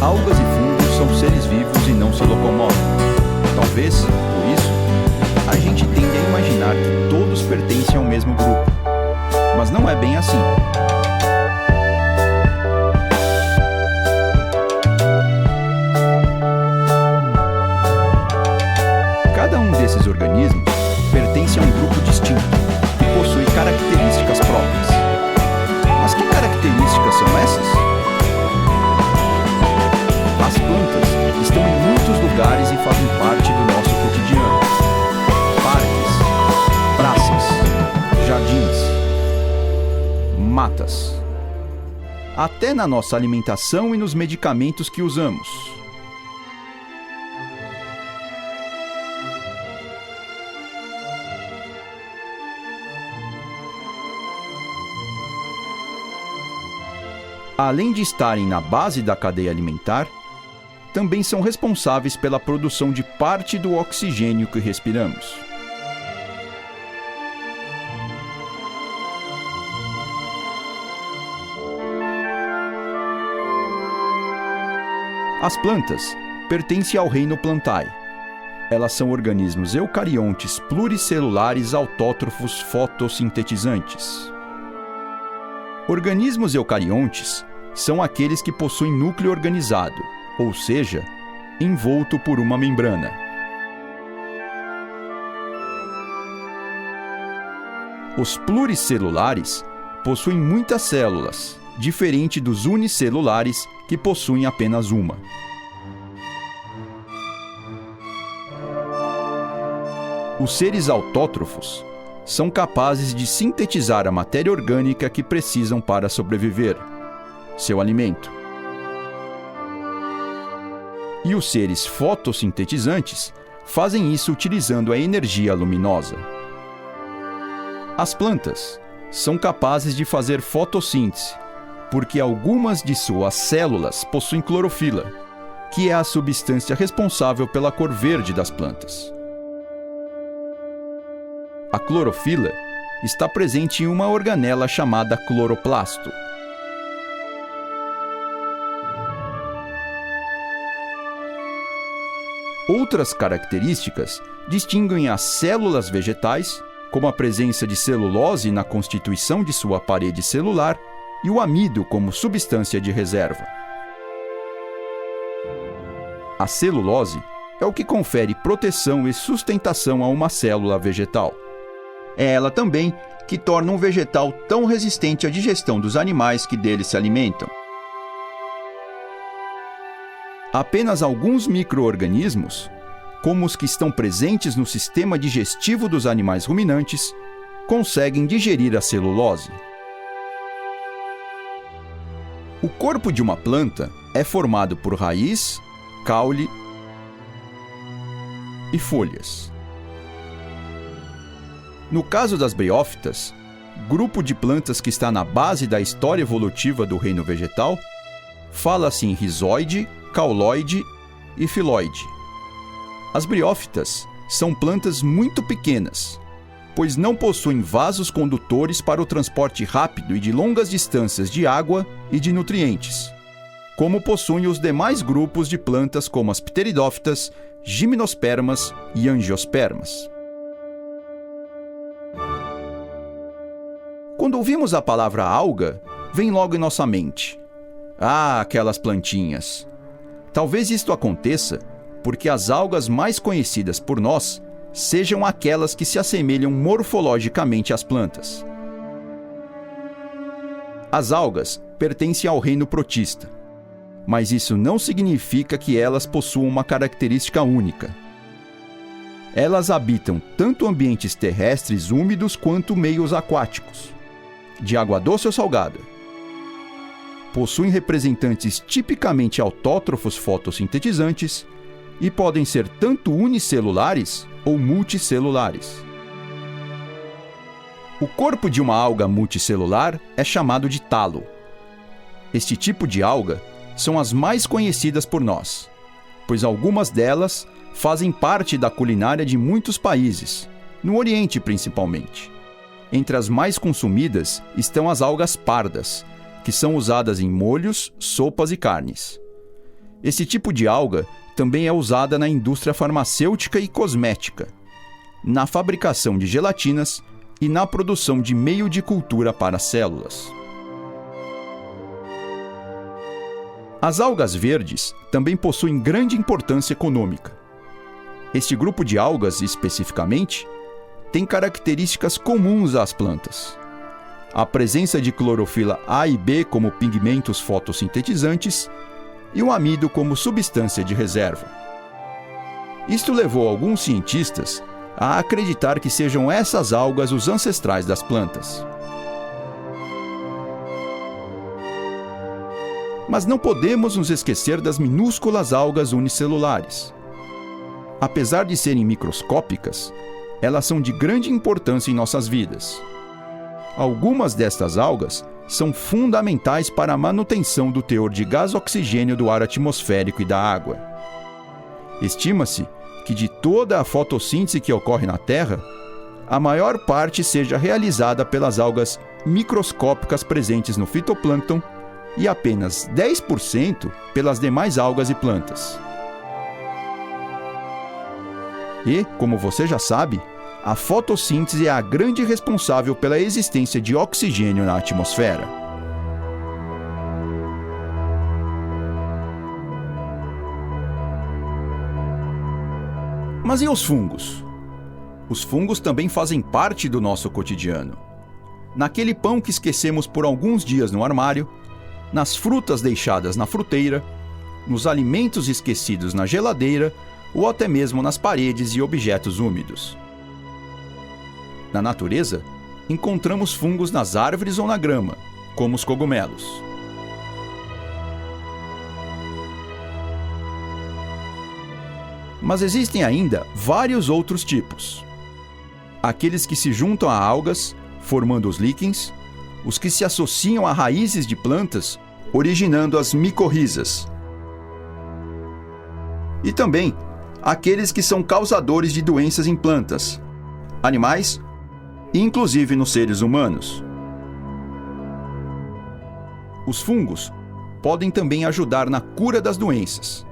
Algas e fungos são seres vivos e não se locomovem. Talvez, por isso, a gente tende a imaginar que todos pertencem ao mesmo grupo. Mas não é bem assim. Cada um desses organismos pertence a um grupo distinto e possui características próprias. Mas que características são essas? As plantas estão em muitos lugares e fazem parte do nosso cotidiano. Parques, praças, jardins, matas. Até na nossa alimentação e nos medicamentos que usamos. Além de estarem na base da cadeia alimentar, também são responsáveis pela produção de parte do oxigênio que respiramos. As plantas pertencem ao reino Plantae. Elas são organismos eucariontes pluricelulares autótrofos fotossintetizantes. Organismos eucariontes são aqueles que possuem núcleo organizado, ou seja, envolto por uma membrana. Os pluricelulares possuem muitas células, diferente dos unicelulares, que possuem apenas uma. Os seres autótrofos são capazes de sintetizar a matéria orgânica que precisam para sobreviver, seu alimento. E os seres fotossintetizantes fazem isso utilizando a energia luminosa. As plantas são capazes de fazer fotossíntese, porque algumas de suas células possuem clorofila, que é a substância responsável pela cor verde das plantas. A clorofila está presente em uma organela chamada cloroplasto. Outras características distinguem as células vegetais, como a presença de celulose na constituição de sua parede celular e o amido como substância de reserva. A celulose é o que confere proteção e sustentação a uma célula vegetal. É ela também que torna um vegetal tão resistente à digestão dos animais que dele se alimentam. Apenas alguns micro-organismos, como os que estão presentes no sistema digestivo dos animais ruminantes, conseguem digerir a celulose. O corpo de uma planta é formado por raiz, caule e folhas. No caso das briófitas, grupo de plantas que está na base da história evolutiva do reino vegetal, fala-se em rizoide, cauloide e filoide. As briófitas são plantas muito pequenas, pois não possuem vasos condutores para o transporte rápido e de longas distâncias de água e de nutrientes, como possuem os demais grupos de plantas como as pteridófitas, gimnospermas e angiospermas. Quando ouvimos a palavra alga, vem logo em nossa mente: ah, aquelas plantinhas! Talvez isto aconteça porque as algas mais conhecidas por nós sejam aquelas que se assemelham morfologicamente às plantas. As algas pertencem ao reino protista, mas isso não significa que elas possuam uma característica única. Elas habitam tanto ambientes terrestres úmidos quanto meios aquáticos, de água doce ou salgada. Possuem representantes tipicamente autótrofos fotossintetizantes e podem ser tanto unicelulares ou multicelulares. O corpo de uma alga multicelular é chamado de talo. Este tipo de alga são as mais conhecidas por nós, pois algumas delas fazem parte da culinária de muitos países, no Oriente principalmente. Entre as mais consumidas estão as algas pardas, que são usadas em molhos, sopas e carnes. Esse tipo de alga também é usada na indústria farmacêutica e cosmética, na fabricação de gelatinas e na produção de meio de cultura para células. As algas verdes também possuem grande importância econômica. Este grupo de algas, especificamente, tem características comuns às plantas. A presença de clorofila A e B como pigmentos fotossintetizantes e o amido como substância de reserva. Isto levou alguns cientistas a acreditar que sejam essas algas os ancestrais das plantas. Mas não podemos nos esquecer das minúsculas algas unicelulares. Apesar de serem microscópicas, elas são de grande importância em nossas vidas. Algumas destas algas são fundamentais para a manutenção do teor de gás oxigênio do ar atmosférico e da água. Estima-se que de toda a fotossíntese que ocorre na Terra, a maior parte seja realizada pelas algas microscópicas presentes no fitoplâncton e apenas 10% pelas demais algas e plantas. E, como você já sabe, a fotossíntese é a grande responsável pela existência de oxigênio na atmosfera. Mas e os fungos? Os fungos também fazem parte do nosso cotidiano. Naquele pão que esquecemos por alguns dias no armário, nas frutas deixadas na fruteira, nos alimentos esquecidos na geladeira ou até mesmo nas paredes e objetos úmidos. Na natureza, encontramos fungos nas árvores ou na grama, como os cogumelos. Mas existem ainda vários outros tipos. Aqueles que se juntam a algas, formando os líquens, os que se associam a raízes de plantas, originando as micorrizas. E também aqueles que são causadores de doenças em plantas, animais e inclusive nos seres humanos. Os fungos podem também ajudar na cura das doenças.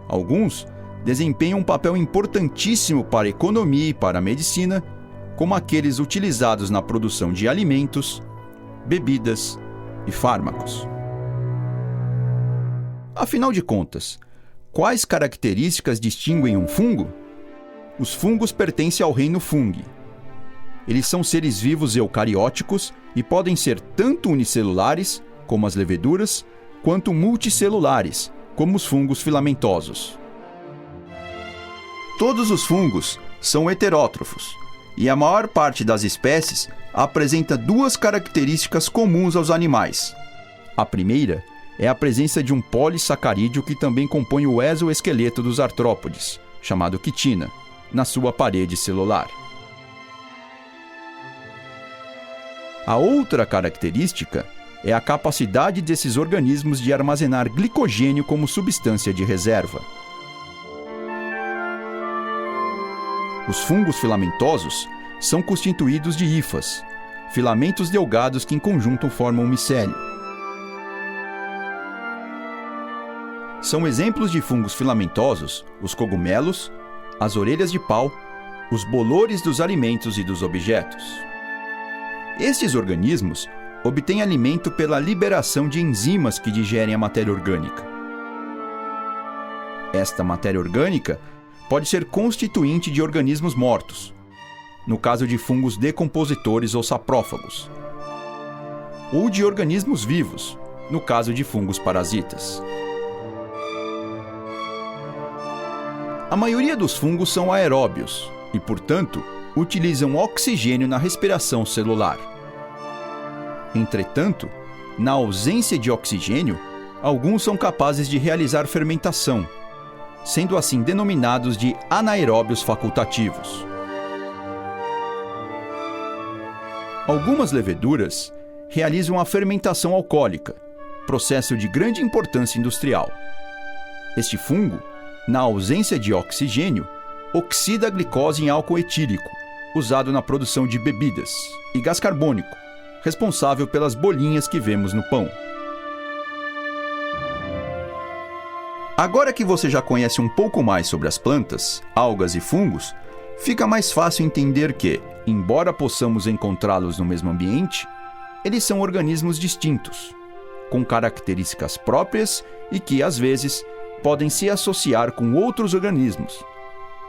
Alguns desempenham um papel importantíssimo para a economia e para a medicina, como aqueles utilizados na produção de alimentos, bebidas e fármacos. Afinal de contas, quais características distinguem um fungo? Os fungos pertencem ao reino Fungi. Eles são seres vivos eucarióticos e podem ser tanto unicelulares, como as leveduras, quanto multicelulares, como os fungos filamentosos. Todos os fungos são heterótrofos, e a maior parte das espécies apresenta duas características comuns aos animais. A primeira é a presença de um polissacarídeo que também compõe o exoesqueleto dos artrópodes, chamado quitina, na sua parede celular. A outra característica é a capacidade desses organismos de armazenar glicogênio como substância de reserva. Os fungos filamentosos são constituídos de hifas, filamentos delgados que em conjunto formam um micélio. São exemplos de fungos filamentosos os cogumelos, as orelhas de pau, os bolores dos alimentos e dos objetos. Estes organismos obtêm alimento pela liberação de enzimas que digerem a matéria orgânica. Esta matéria orgânica pode ser constituinte de organismos mortos, no caso de fungos decompositores ou saprófagos, ou de organismos vivos, no caso de fungos parasitas. A maioria dos fungos são aeróbios e, portanto, utilizam oxigênio na respiração celular. Entretanto, na ausência de oxigênio, alguns são capazes de realizar fermentação, sendo assim denominados de anaeróbios facultativos. Algumas leveduras realizam a fermentação alcoólica, processo de grande importância industrial. Este fungo, na ausência de oxigênio, oxida a glicose em álcool etílico, usado na produção de bebidas, e gás carbônico, responsável pelas bolinhas que vemos no pão. Agora que você já conhece um pouco mais sobre as plantas, algas e fungos, fica mais fácil entender que, embora possamos encontrá-los no mesmo ambiente, eles são organismos distintos, com características próprias e que, às vezes, podem se associar com outros organismos,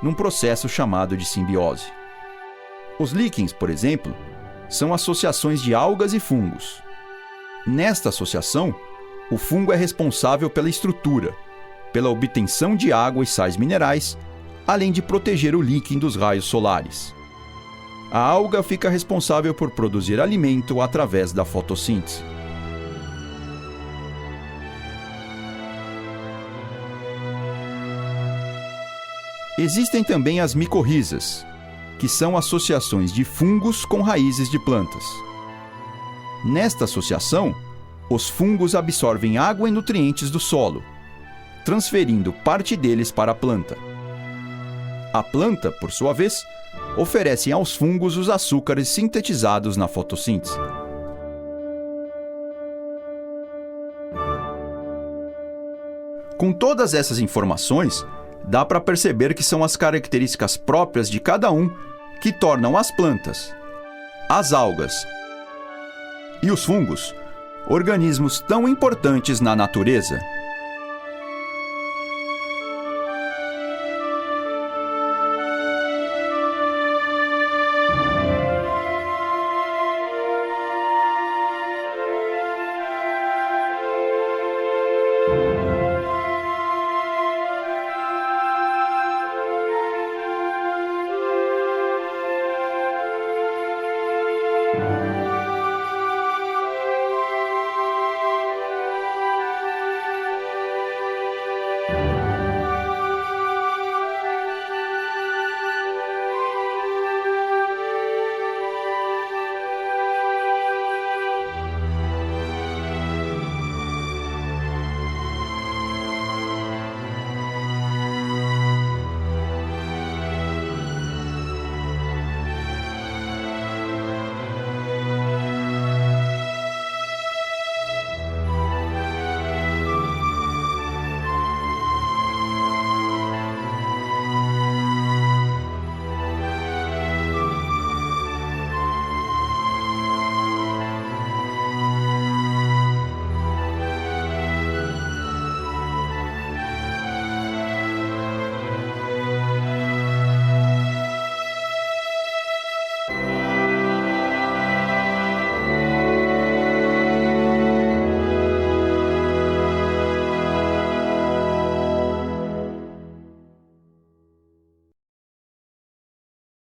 num processo chamado de simbiose. Os líquens, por exemplo, são associações de algas e fungos. Nesta associação, o fungo é responsável pela estrutura, pela obtenção de água e sais minerais, além de proteger o líquen dos raios solares. A alga fica responsável por produzir alimento através da fotossíntese. Existem também as micorrizas, que são associações de fungos com raízes de plantas. Nesta associação, os fungos absorvem água e nutrientes do solo, transferindo parte deles para a planta. A planta, por sua vez, oferece aos fungos os açúcares sintetizados na fotossíntese. Com todas essas informações, dá para perceber que são as características próprias de cada um que tornam as plantas, as algas e os fungos organismos tão importantes na natureza.